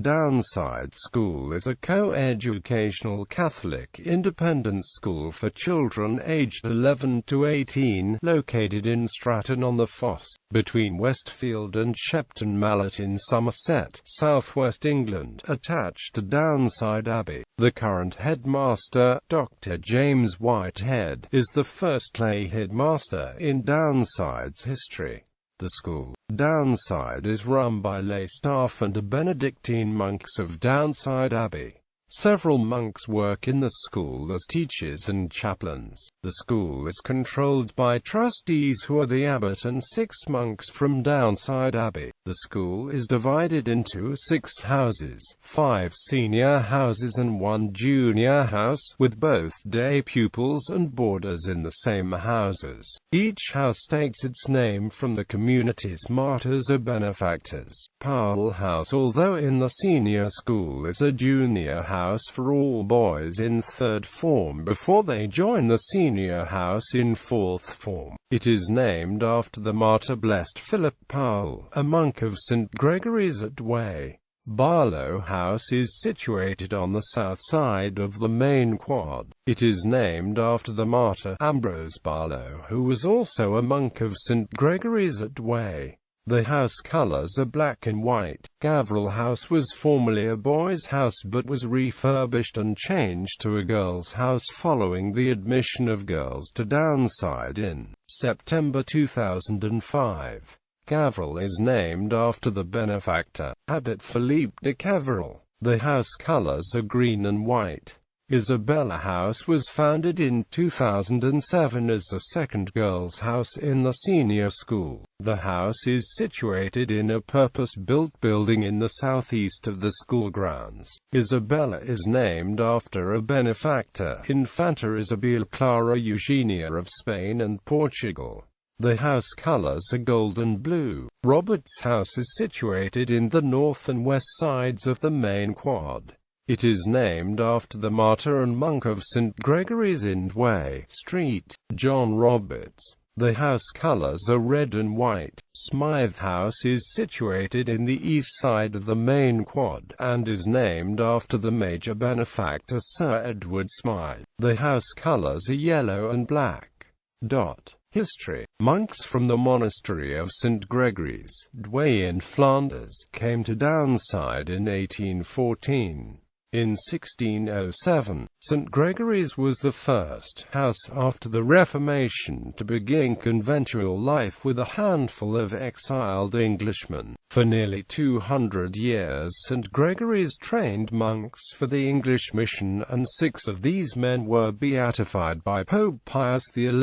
Downside School is a co-educational Catholic independent school for children aged 11 to 18, located in Stratton-on-the-Fosse, between Westfield and Shepton Mallet in Somerset, southwest England, attached to Downside Abbey. The current headmaster, Dr. James Whitehead, is the first lay headmaster in Downside's history. The school, Downside, is run by lay staff and the Benedictine monks of Downside Abbey. Several monks work in the school as teachers and chaplains. The school is controlled by trustees who are the abbot and 6 monks from Downside Abbey. The school is divided into 6 houses, 5 senior houses and 1 junior house, with both day pupils and boarders in the same houses. Each house takes its name from the community's martyrs or benefactors. Powell House, although in the senior school, is a junior house for all boys in 3rd form before they join the senior house in 4th form. It is named after the martyr Blessed Philip Powell, a monk of St. Gregory's-at-Way. Barlow House is situated on the south side of the main quad. It is named after the martyr Ambrose Barlow, who was also a monk of St. Gregory's-at-Way. The house colours are black and white. Gavril House was formerly a boys' house but was refurbished and changed to a girls' house following the admission of girls to Downside in September 2005. Gavril is named after the benefactor, Abbot Philippe de Gavril. The house colours are green and white. Isabella House was founded in 2007 as the second girls' house in the senior school. The house is situated in a purpose-built building in the southeast of the school grounds. Isabella is named after a benefactor, Infanta Isabel Clara Eugenia of Spain and Portugal. The house colours are gold and blue. Roberts House is situated in the north and west sides of the main quad. It is named after the martyr and monk of St. Gregory's-in-Way Street, John Roberts. The house colours are red and white. Smythe House is situated in the east side of the main quad, and is named after the major benefactor Sir Edward Smythe. The house colours are yellow and black. History. Monks from the monastery of St. Gregory's-at-Way in Flanders came to Downside in 1814. In 1607, St. Gregory's was the first house after the Reformation to begin conventual life with a handful of exiled Englishmen. For nearly 200 years St. Gregory's trained monks for the English mission, and 6 of these men were beatified by Pope Pius XI in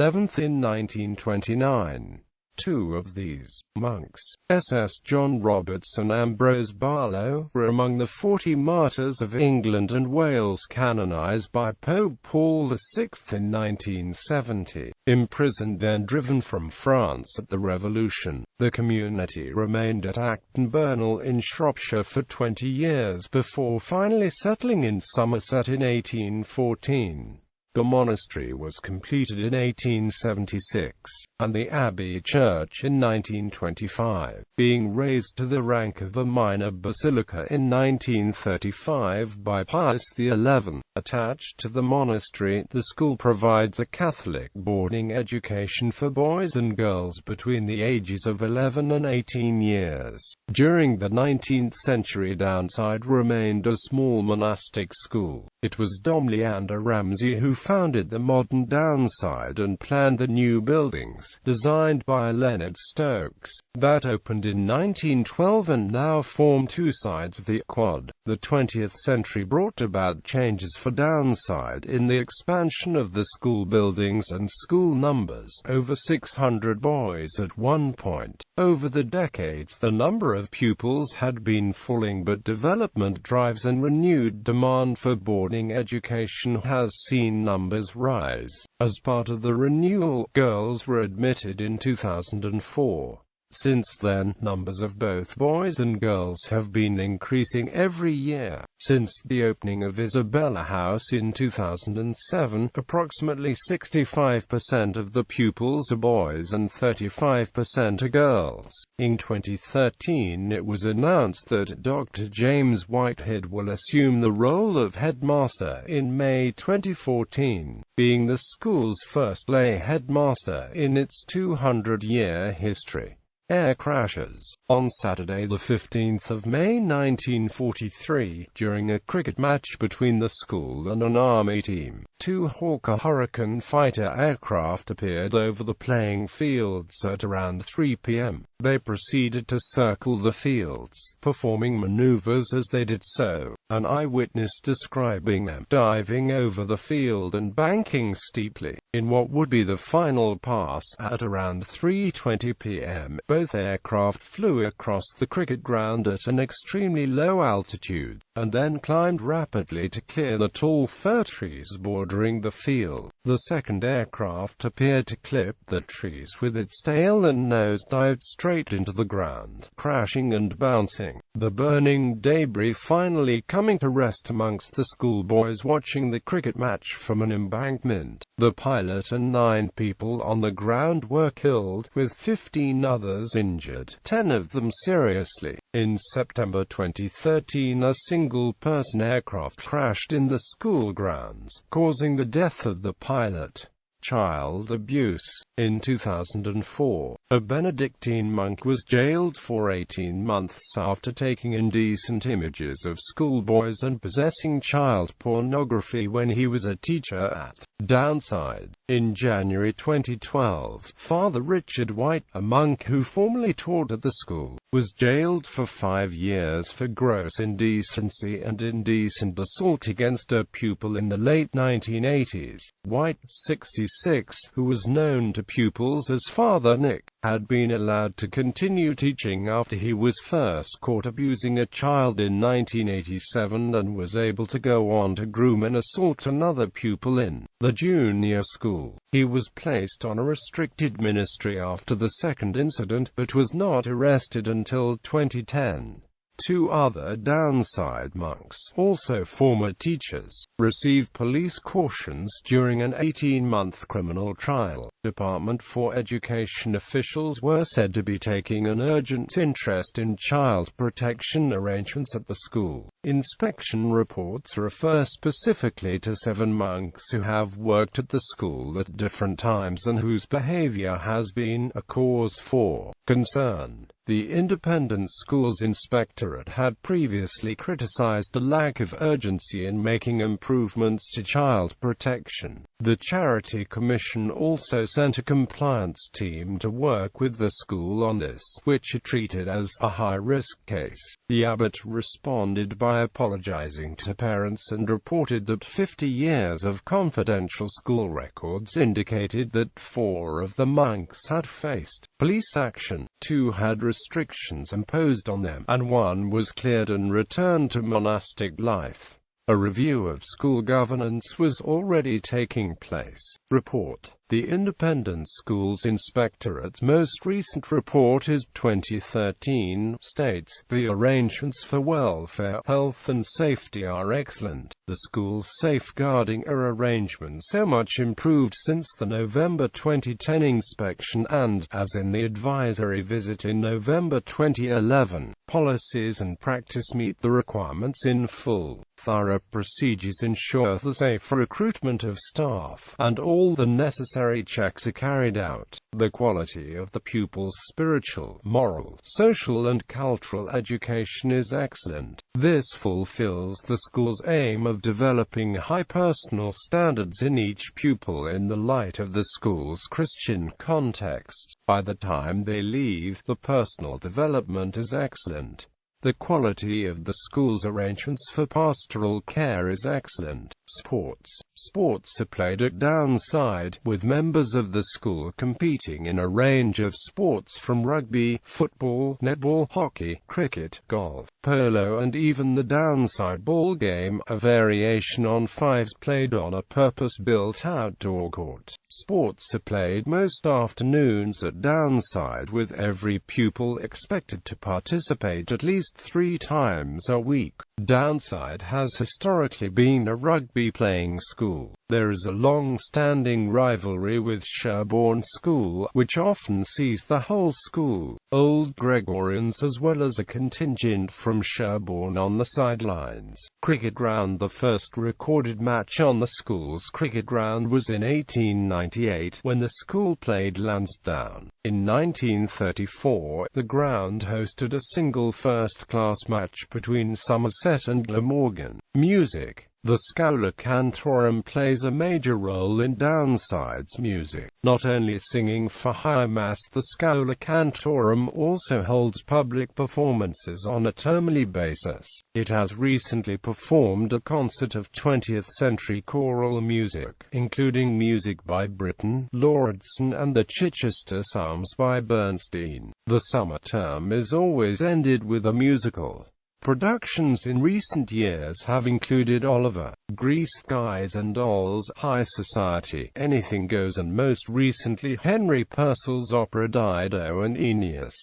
1929. 2 of these monks, SS John Roberts and Ambrose Barlow, were among the 40 martyrs of England and Wales canonized by Pope Paul VI in 1970. Imprisoned and driven from France at the Revolution, the community remained at Acton Burnell in Shropshire for 20 years before finally settling in Somerset in 1814. The monastery was completed in 1876, and the abbey church in 1925, being raised to the rank of a minor basilica in 1935 by Pius XI. Attached to the monastery, the school provides a Catholic boarding education for boys and girls between the ages of 11 and 18 years. During the 19th century, Downside remained a small monastic school. It was Dom Leander Ramsay who founded the modern Downside and planned the new buildings, designed by Leonard Stokes, that opened in 1912 and now form 2 sides of the quad. The 20th century brought about changes for Downside in the expansion of the school buildings and school numbers, over 600 boys at one point. Over the decades the number of pupils had been falling, but development drives and renewed demand for boarding education has seen numbers rise. As part of the renewal, girls were admitted in 2004. Since then, numbers of both boys and girls have been increasing every year. Since the opening of Isabella House in 2007, approximately 65% of the pupils are boys and 35% are girls. In 2013, it was announced that Dr. James Whitehead will assume the role of headmaster in May 2014, being the school's first lay headmaster in its 200-year history. Air crashes. On Saturday, the 15th of May 1943, during a cricket match between the school and an army team, two Hawker Hurricane fighter aircraft appeared over the playing fields at around 3 p.m. They proceeded to circle the fields, performing maneuvers as they did so, an eyewitness describing them diving over the field and banking steeply. In what would be the final pass, at around 3:20 p.m., both aircraft flew across the cricket ground at an extremely low altitude, and then climbed rapidly to clear the tall fir trees bordering the field. The second aircraft appeared to clip the trees with its tail and nose dived straight into the ground, crashing and bouncing, the burning debris finally coming to rest amongst the schoolboys watching the cricket match from an embankment. The pilot and 9 people on the ground were killed, with 15 others injured, 10 of them seriously. In September 2013, a single-person aircraft crashed in the school grounds, causing the death of the pilot. Child abuse. In 2004, a Benedictine monk was jailed for 18 months after taking indecent images of schoolboys and possessing child pornography when he was a teacher at Downside. In January 2012, Father Richard White, a monk who formerly taught at the school, was jailed for 5 years for gross indecency and indecent assault against a pupil in the late 1980s. White, 66, who was known to pupils as Father Nick, had been allowed to continue teaching after he was first caught abusing a child in 1987 and was able to go on to groom and assault another pupil in the junior school. He was placed on a restricted ministry after the second incident, but was not arrested until 2010. 2 other Downside monks, also former teachers, received police cautions during an 18-month criminal trial. Department for Education officials were said to be taking an urgent interest in child protection arrangements at the school. Inspection reports refer specifically to 7 monks who have worked at the school at different times and whose behavior has been a cause for concern. The Independent Schools Inspectorate had previously criticized the lack of urgency in making improvements to child protection. The Charity Commission also sent a compliance team to work with the school on this, which it treated as a high-risk case. The abbot responded by apologizing to parents and reported that 50 years of confidential school records indicated that 4 of the monks had faced police action, 2 had restrictions imposed on them, and 1 was cleared and returned to monastic life. A review of school governance was already taking place. Report. The Independent Schools Inspectorate's most recent report is 2013, states, "The arrangements for welfare, health and safety are excellent. The school safeguarding arrangements so much improved since the November 2010 inspection and, as in the advisory visit in November 2011, policies and practice meet the requirements in full. Thorough procedures ensure the safe recruitment of staff, and all the necessary checks are carried out. The quality of the pupils' spiritual, moral, social and cultural education is excellent. This fulfills the school's aim of developing high personal standards in each pupil in the light of the school's Christian context. By the time they leave, the personal development is excellent. The quality of the school's arrangements for pastoral care is excellent. Sports. Sports are played at Downside, with members of the school competing in a range of sports from rugby, football, netball, hockey, cricket, golf, polo and even the Downside ball game, a variation on fives played on a purpose-built outdoor court. Sports are played most afternoons at Downside, with every pupil expected to participate at least 3 times a week. Downside has historically been a rugby-playing school. There is a long-standing rivalry with Sherborne School, which often sees the whole school, Old Gregorians as well as a contingent from Sherborne on the sidelines. Cricket ground. The first recorded match on the school's cricket ground was in 1898, when the school played Lansdowne. In 1934, the ground hosted a single first-class match between Somerset and Glamorgan. Music. The Schola Cantorum plays a major role in Downside's music. Not only singing for High Mass, the Schola Cantorum also holds public performances on a termly basis. It has recently performed a concert of 20th-century choral music, including music by Britten, Lauridsen and the Chichester Psalms by Bernstein. The summer term is always ended with a musical. Productions in recent years have included Oliver, Grease Guys and Dolls, High Society, Anything Goes and most recently Henry Purcell's opera Dido and Aeneas.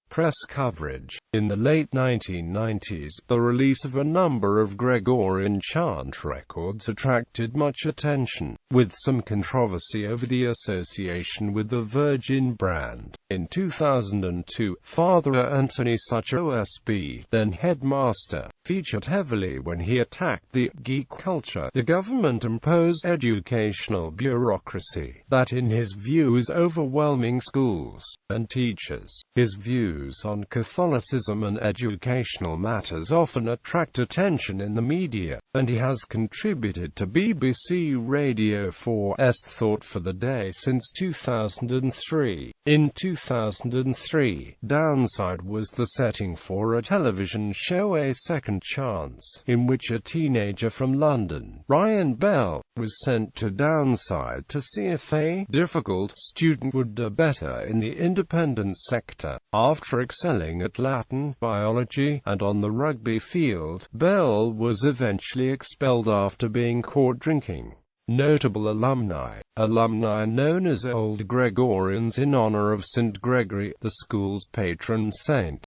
Press coverage. In the late 1990s, the release of a number of Gregorian chant records attracted much attention, with some controversy over the association with the Virgin brand. In 2002, Father Anthony Such OSB, then headmaster, featured heavily when he attacked the geek culture, the government-imposed educational bureaucracy that in his view is overwhelming schools and teachers. His views on Catholicism and educational matters often attract attention in the media, and he has contributed to BBC Radio 4's Thought for the Day since 2003. In 2003, Downside was the setting for a television show, A Second Chance, in which a teenager from London, Ryan Bell, was sent to Downside to see if a difficult student would do better in the independent sector. After excelling at Latin, biology, and on the rugby field, Bell was eventually expelled after being caught drinking. Notable alumni. Alumni known as Old Gregorians in honor of St. Gregory, the school's patron saint.